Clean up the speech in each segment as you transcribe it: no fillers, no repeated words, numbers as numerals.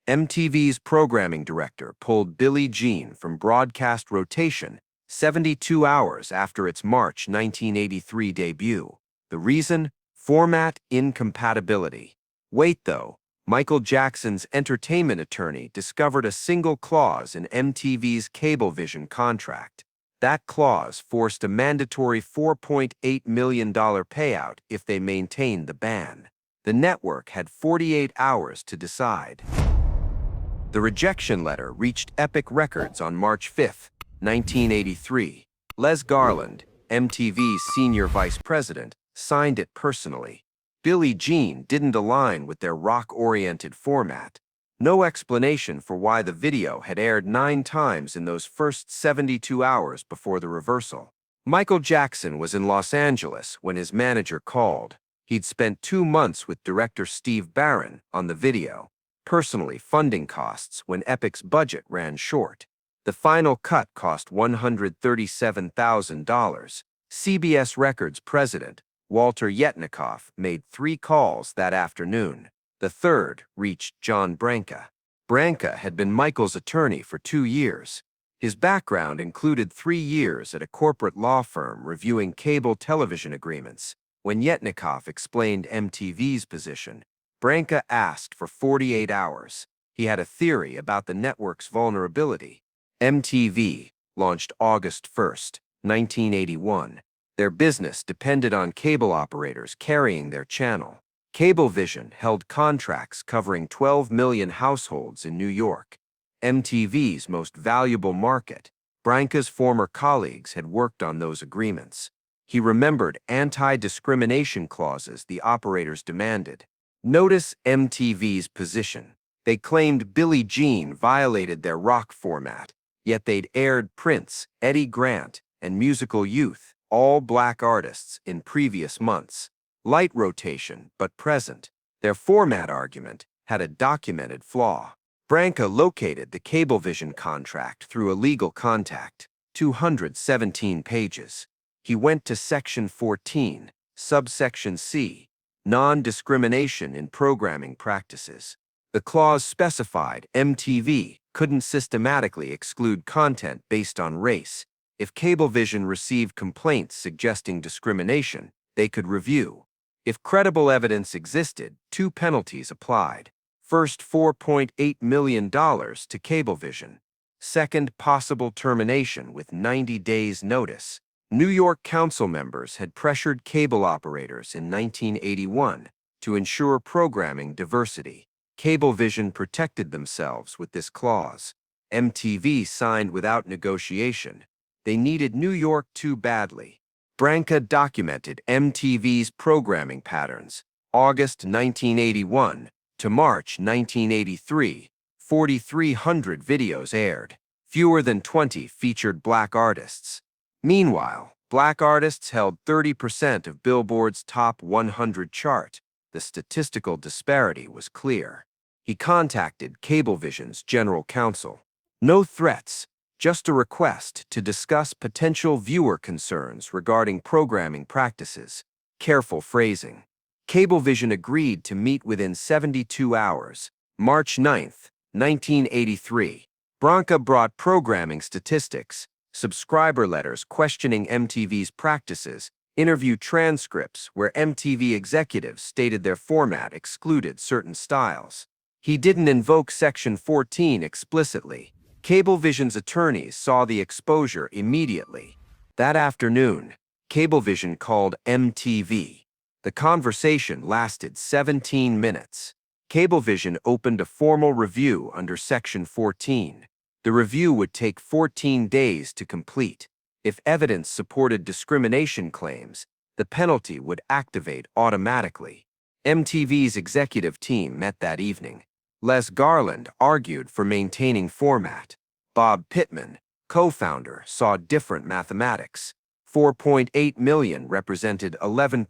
MTV's programming director pulled Billie Jean from broadcast rotation 72 hours after its March 1983 debut. The reason? Format incompatibility. Wait though, Michael Jackson's entertainment attorney discovered a single clause in MTV's Cablevision contract. That clause forced a mandatory $4.8 million payout if they maintained the ban. The network had 48 hours to decide. The rejection letter reached Epic Records on March 5, 1983. Les Garland, MTV's senior vice president, signed it personally. Billie Jean didn't align with their rock-oriented format. No explanation for why the video had aired 9 times in those first 72 hours before the reversal. Michael Jackson was in Los Angeles when his manager called. He'd spent 2 months with director Steve Barron on the video, personally funding costs when Epic's budget ran short. The final cut cost $137,000. CBS Records president Walter Yetnikoff made 3 calls that afternoon. The third reached John Branca. Branca had been Michael's attorney for 2 years. His background included 3 years at a corporate law firm reviewing cable television agreements. When Yetnikoff explained MTV's position, Branca asked for 48 hours. He had a theory about the network's vulnerability. MTV launched August 1, 1981. Their business depended on cable operators carrying their channel. Cablevision held contracts covering 12 million households in New York, MTV's most valuable market. Branca's former colleagues had worked on those agreements. He remembered anti-discrimination clauses the operators demanded. Notice MTV's position. They claimed Billie Jean violated their rock format, yet they'd aired Prince, Eddie Grant, and Musical Youth, all black artists, in previous months. Light rotation, but present. Their format argument had a documented flaw. Branca located the Cablevision contract through a legal contact, 217 pages. He went to Section 14, subsection C, non-discrimination in programming practices. The clause specified MTV couldn't systematically exclude content based on race. If Cablevision received complaints suggesting discrimination, they could review. If credible evidence existed, 2 penalties applied. First, $4.8 million to Cablevision. Second, possible termination with 90 days' notice. New York council members had pressured cable operators in 1981 to ensure programming diversity. Cablevision protected themselves with this clause. MTV signed without negotiation. They needed New York too badly. Branca documented MTV's programming patterns. August 1981 to March 1983, 4,300 videos aired. Fewer than 20 featured black artists. Meanwhile, black artists held 30% of Billboard's top 100 chart. The statistical disparity was clear. He contacted Cablevision's general counsel. No threats, just a request to discuss potential viewer concerns regarding programming practices. Careful phrasing. Cablevision agreed to meet within 72 hours. March 9, 1983. Branca brought programming statistics, subscriber letters questioning MTV's practices, interview transcripts where MTV executives stated their format excluded certain styles. He didn't invoke Section 14 explicitly. Cablevision's attorneys saw the exposure immediately. That afternoon, Cablevision called MTV. The conversation lasted 17 minutes. Cablevision opened a formal review under Section 14. The review would take 14 days to complete. If evidence supported discrimination claims, the penalty would activate automatically. MTV's executive team met that evening. Les Garland argued for maintaining format. Bob Pittman, co-founder, saw different mathematics. $4.8 million represented 11%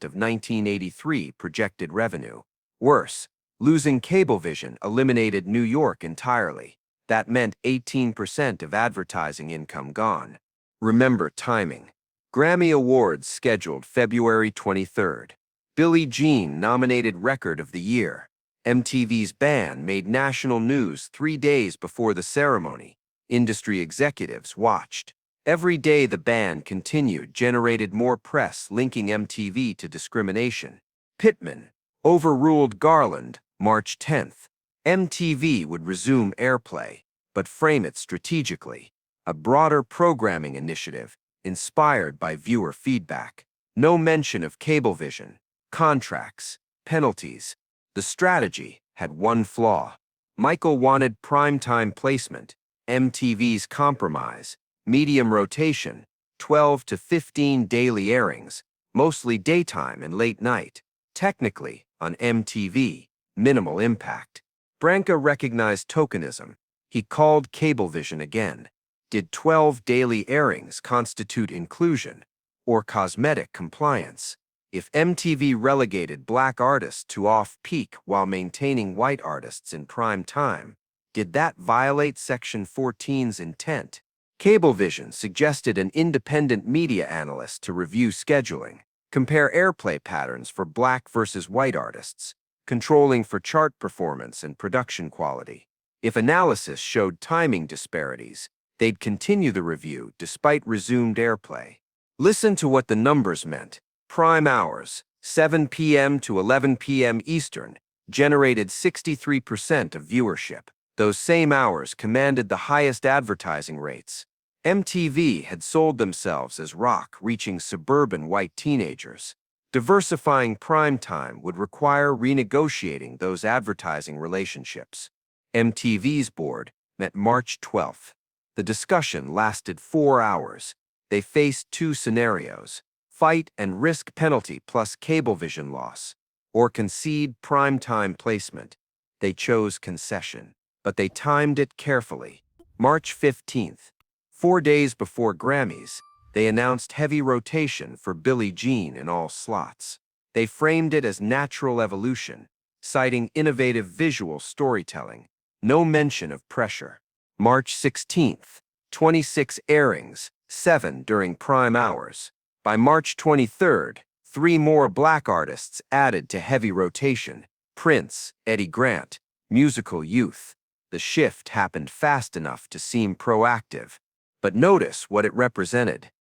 of 1983 projected revenue. Worse, losing Cablevision eliminated New York entirely. That meant 18% of advertising income gone. Remember timing. Grammy Awards scheduled February 23. Billie Jean nominated Record of the Year. MTV's ban made national news 3 days before the ceremony. Industry executives watched. Every day the ban continued generated more press linking MTV to discrimination. Pittman overruled Garland, March 10th. MTV would resume airplay, but frame it strategically, a broader programming initiative inspired by viewer feedback. No mention of Cablevision, contracts, penalties. The strategy had one flaw. Michael wanted primetime placement, MTV's compromise, medium rotation, 12 to 15 daily airings, mostly daytime and late night. Technically, on MTV, minimal impact. Branca recognized tokenism. He called Cablevision again. Did 12 daily airings constitute inclusion or cosmetic compliance? If MTV relegated black artists to off-peak while maintaining white artists in prime time, did that violate Section 14's intent? Cablevision suggested an independent media analyst to review scheduling, compare airplay patterns for black versus white artists, controlling for chart performance and production quality. If analysis showed timing disparities, they'd continue the review despite resumed airplay. Listen to what the numbers meant. Prime hours, 7 p.m. to 11 p.m. Eastern, generated 63% of viewership. Those same hours commanded the highest advertising rates. MTV had sold themselves as rock reaching suburban white teenagers. Diversifying primetime would require renegotiating those advertising relationships. MTV's board met March 12th. The discussion lasted 4 hours. They faced two scenarios: fight and risk penalty plus Cablevision loss, or concede primetime placement. They chose concession, but they timed it carefully. March 15th, 4 days before Grammys, they announced heavy rotation for Billie Jean in all slots. They framed it as natural evolution, citing innovative visual storytelling. No mention of pressure. March 16th, 26 airings, 7 during prime hours. By March 23rd, 3 more black artists added to heavy rotation: Prince, Eddie Grant, Musical Youth. The shift happened fast enough to seem proactive. But notice what it represented.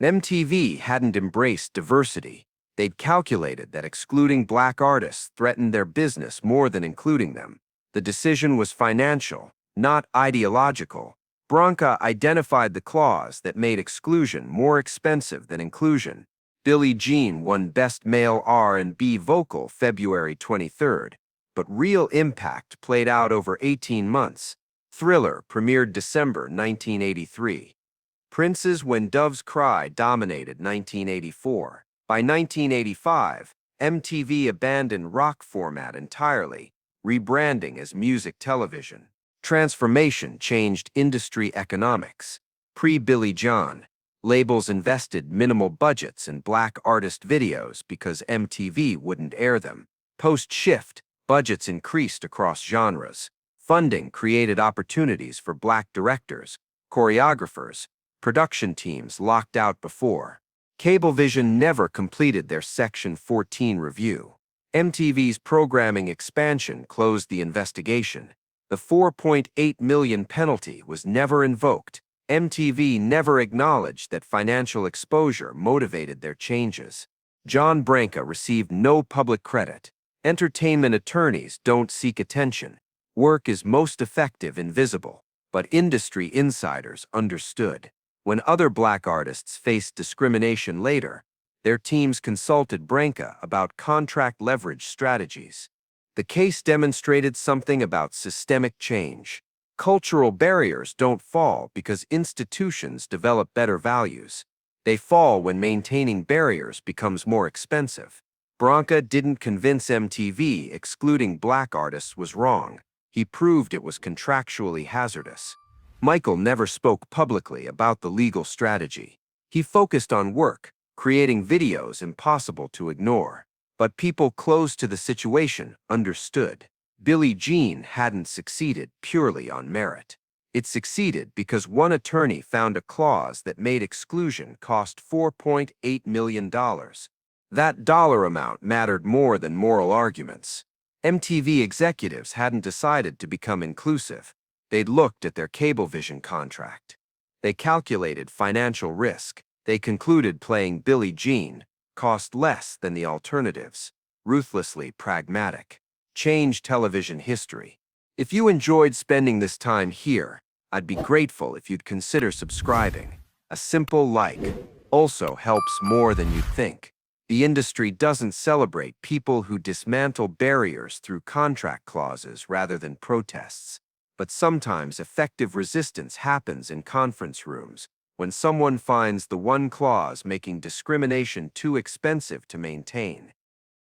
MTV hadn't embraced diversity. They'd calculated that excluding black artists threatened their business more than including them. The decision was financial, not ideological. Branca identified the clause that made exclusion more expensive than inclusion. Billie Jean won Best Male R&B Vocal February 23rd, but real impact played out over 18 months. Thriller premiered December 1983. Prince's When Doves Cry dominated 1984. By 1985, MTV abandoned rock format entirely, rebranding as music television. Transformation changed industry economics. Pre-Billie Jean, labels invested minimal budgets in black artist videos because MTV wouldn't air them. Post-shift, budgets increased across genres. Funding created opportunities for black directors, choreographers, production teams locked out before. Cablevision never completed their Section 14 review. MTV's programming expansion closed the investigation. The $4.8 million penalty was never invoked. MTV never acknowledged that financial exposure motivated their changes. John Branca received no public credit. Entertainment attorneys don't seek attention. Work is most effective invisible. But industry insiders understood. When other black artists faced discrimination later, their teams consulted Branca about contract leverage strategies. The case demonstrated something about systemic change. Cultural barriers don't fall because institutions develop better values. They fall when maintaining barriers becomes more expensive. Branca didn't convince MTV excluding black artists was wrong. He proved it was contractually hazardous. Michael never spoke publicly about the legal strategy. He focused on work, creating videos impossible to ignore. But people close to the situation understood. Billie Jean hadn't succeeded purely on merit. It succeeded because one attorney found a clause that made exclusion cost $4.8 million. That dollar amount mattered more than moral arguments. MTV executives hadn't decided to become inclusive. They'd looked at their Cablevision contract. They calculated financial risk. They concluded playing Billie Jean cost less than the alternatives. Ruthlessly pragmatic. Change television history. If you enjoyed spending this time here, I'd be grateful if you'd consider subscribing. A simple like also helps more than you'd think. The industry doesn't celebrate people who dismantle barriers through contract clauses rather than protests. But sometimes effective resistance happens in conference rooms when someone finds the one clause making discrimination too expensive to maintain.